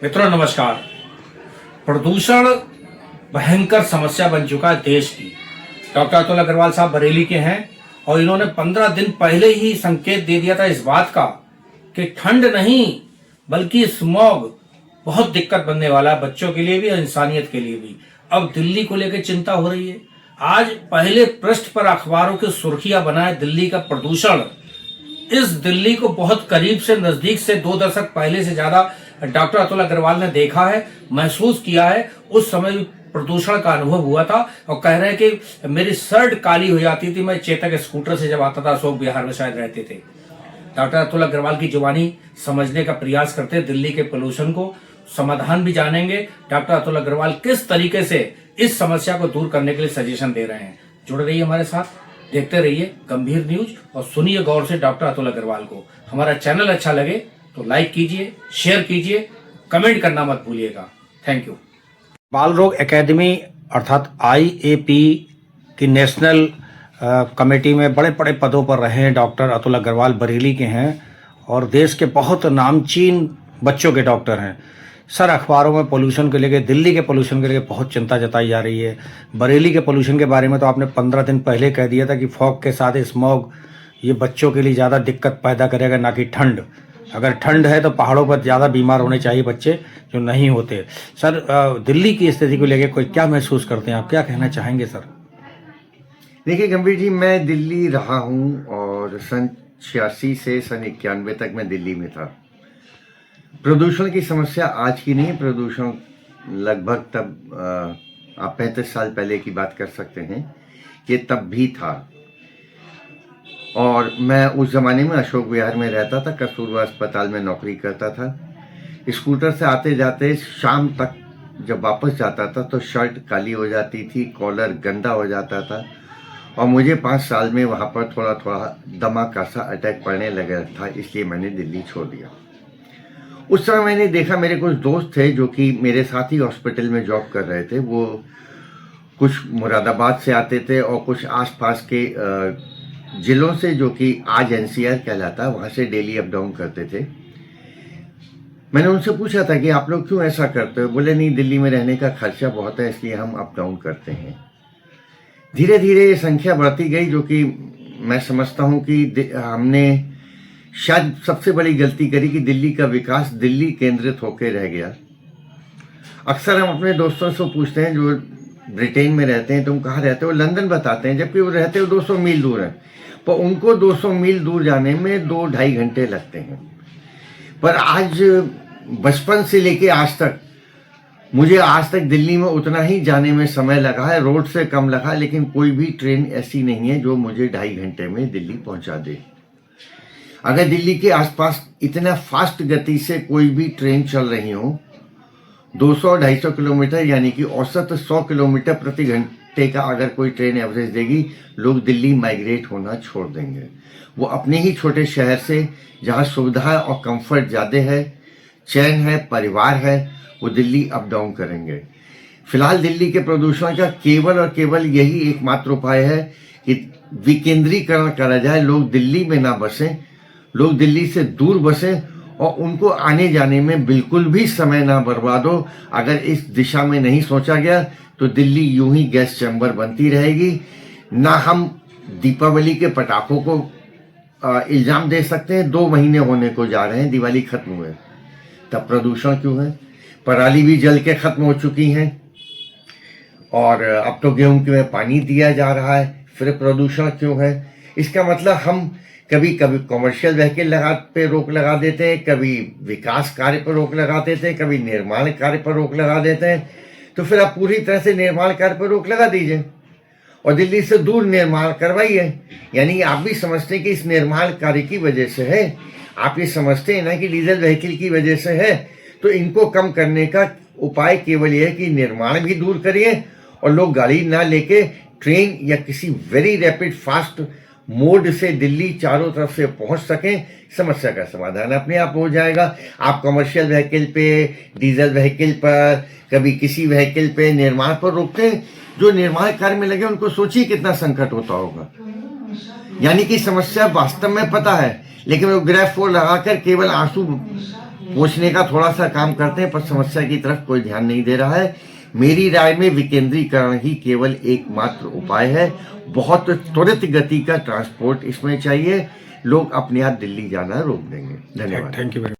मित्रों नमस्कार। प्रदूषण भयंकर समस्या बन चुका है देश की। डॉक्टर अतुल अग्रवाल साहब बरेली के हैं और इन्होंने 15 दिन पहले ही संकेत दे दिया था इस बात का कि ठंड नहीं बल्कि स्मॉग बहुत दिक्कत बनने वाला है, बच्चों के लिए भी और इंसानियत के लिए भी। अब दिल्ली को लेकर चिंता हो रही है। आज पहले पृष्ठ पर अखबारों की सुर्खियां बनाए दिल्ली का प्रदूषण। इस दिल्ली को बहुत करीब से नजदीक से 2 दशक पहले से ज्यादा डॉक्टर अतुल अग्रवाल ने देखा है, महसूस किया है। उस समय भी प्रदूषण का अनुभव हुआ था और कह रहे हैं कि मेरी शर्ट काली हो जाती थी। मैं चेतक स्कूटर से जब आता था, अशोक बिहार में शायद रहते थे। डॉक्टर अतुल अग्रवाल की जुबानी समझने का प्रयास करते हैं दिल्ली के पोल्यूशन को, समाधान भी जानेंगे। डॉक्टर अतुल अग्रवाल किस तरीके से इस समस्या को दूर करने के लिए सजेशन दे रहे हैं। जुड़े रहिए हमारे साथ, देखते रहिए गंभीर न्यूज और सुनिए गौर से डॉक्टर अतुल अग्रवाल को। हमारा चैनल अच्छा लगे तो लाइक कीजिए, शेयर कीजिए, कमेंट करना मत भूलिएगा। Thank you. बाल रोग एकेडमी अर्थात IAP की नेशनल कमेटी में बड़े बड़े पदों पर रहे डॉक्टर अतुल अग्रवाल बरेली के हैं और देश के बहुत नामचीन बच्चों के डॉक्टर हैं। सर, अखबारों में पोल्यूशन को लेकर, दिल्ली के पोल्यूशन के लेकर बहुत चिंता जताई जा रही है। बरेली के पोल्यूशन के बारे में तो आपने 15 दिन पहले कह दिया था कि फॉग के साथ स्मॉग ये बच्चों के लिए ज़्यादा दिक्कत पैदा करेगा, ना कि ठंड। अगर ठंड है तो पहाड़ों पर ज़्यादा बीमार होने चाहिए बच्चे, जो नहीं होते। सर, दिल्ली की स्थिति को लेकर कोई क्या महसूस करते हैं आप, क्या कहना चाहेंगे सर? देखिए गंभीर जी, मैं दिल्ली रहा हूँ और सन 86 से सन 91 तक मैं दिल्ली में था। प्रदूषण की समस्या आज की नहीं, प्रदूषण लगभग तब आप 35 साल पहले की बात कर सकते हैं, ये तब भी था। और मैं उस ज़माने में अशोक विहार में रहता था, कस्तूरबा अस्पताल में नौकरी करता था। स्कूटर से आते जाते शाम तक जब वापस जाता था तो शर्ट काली हो जाती थी, कॉलर गंदा हो जाता था और मुझे 5 साल में वहाँ पर थोड़ा थोड़ा दमा का सा अटैक पड़ने लगा था, इसलिए मैंने दिल्ली छोड़ दिया। उस समय मैंने देखा, मेरे कुछ दोस्त थे जो कि मेरे साथ ही हॉस्पिटल में जॉब कर रहे थे। वो कुछ मुरादाबाद से आते थे और कुछ आसपास के जिलों से, जो कि आज NCR कहलाता है, वहाँ से डेली अप डाउन करते थे। मैंने उनसे पूछा था कि आप लोग क्यों ऐसा करते हो? बोले नहीं, दिल्ली में रहने का खर्चा बहुत है इसलिए हम अप डाउन करते हैं। धीरे धीरे ये संख्या बढ़ती गई, जो कि मैं समझता हूँ कि हमने शायद सबसे बड़ी गलती करी कि दिल्ली का विकास दिल्ली केंद्रित होकर रह गया। अक्सर हम अपने दोस्तों से पूछते हैं जो ब्रिटेन में रहते हैं, तुम कहाँ रहते हो? लंदन बताते हैं, जबकि वो रहते हो 200 मील दूर है, पर उनको 200 मील दूर जाने में 2-2.5 घंटे लगते हैं। पर आज बचपन से लेके आज तक मुझे दिल्ली में उतना ही जाने में समय लगा है, रोड से कम लगा, लेकिन कोई भी ट्रेन ऐसी नहीं है जो मुझे 2.5 घंटे में दिल्ली पहुंचा दे। अगर दिल्ली के आसपास इतना फास्ट गति से कोई भी ट्रेन चल रही हो, 200-250 किलोमीटर यानी कि औसत 100 किलोमीटर प्रति घंटे का अगर कोई ट्रेन एवरेज देगी, लोग दिल्ली माइग्रेट होना छोड़ देंगे। वो अपने ही छोटे शहर से, जहाँ सुविधा और कंफर्ट ज़्यादा है, चैन है, परिवार है, वो दिल्ली अप डाउन करेंगे। फिलहाल दिल्ली के प्रदूषण का केवल और केवल यही एकमात्र उपाय है कि विकेंद्रीकरण करा जाए। लोग दिल्ली में ना बसें, लोग दिल्ली से दूर बसें और उनको आने जाने में बिल्कुल भी समय ना बर्बाद हो। अगर इस दिशा में नहीं सोचा गया तो दिल्ली यूं ही गैस चैम्बर बनती रहेगी। ना हम दीपावली के पटाखों को इल्ज़ाम दे सकते हैं, 2 महीने होने को जा रहे हैं, दिवाली खत्म हुए, तब प्रदूषण क्यों है? पराली भी जल के खत्म हो चुकी हैं और अब तो गेहूं में पानी दिया जा रहा है, फिर प्रदूषण क्यों है? इसका मतलब हम कभी कभी कमर्शियल व्हीकल पे रोक लगा देते हैं, कभी विकास कार्य पर रोक लगा देते हैं, कभी निर्माण कार्य पर रोक लगा देते हैं। तो फिर आप पूरी तरह से निर्माण कार्य पर रोक लगा दीजिए और दिल्ली से दूर निर्माण करवाइए। यानी आप भी समझते हैं कि इस निर्माण कार्य की वजह से है, आप ये समझते हैं ना कि डीजल व्हीकल की वजह से है। तो इनको कम करने का उपाय केवल ये है कि निर्माण भी दूर करिए और लोग गाड़ी ना लेके ट्रेन या किसी वेरी रैपिड फास्ट मोड से दिल्ली चारों तरफ से पहुंच सकें। समस्या का समाधान अपने आप हो जाएगा। आप कमर्शियल व्हीकल पे, डीजल व्हीकल पर, कभी किसी व्हीकल पे, निर्माण पर रोकते हैं। जो निर्माण कार्य में लगे उनको सोचिए कितना संकट होता होगा। यानी कि समस्या वास्तव में पता है, लेकिन वो ग्रेफ लगाकर केवल आंसू पोंछने का थोड़ा सा काम करते हैं, पर समस्या की तरफ कोई ध्यान नहीं दे रहा है। मेरी राय में विकेंद्रीकरण ही केवल एकमात्र उपाय है। बहुत त्वरित गति का ट्रांसपोर्ट इसमें चाहिए। लोग अपने आप दिल्ली जाना रोक देंगे। धन्यवाद। Thank you very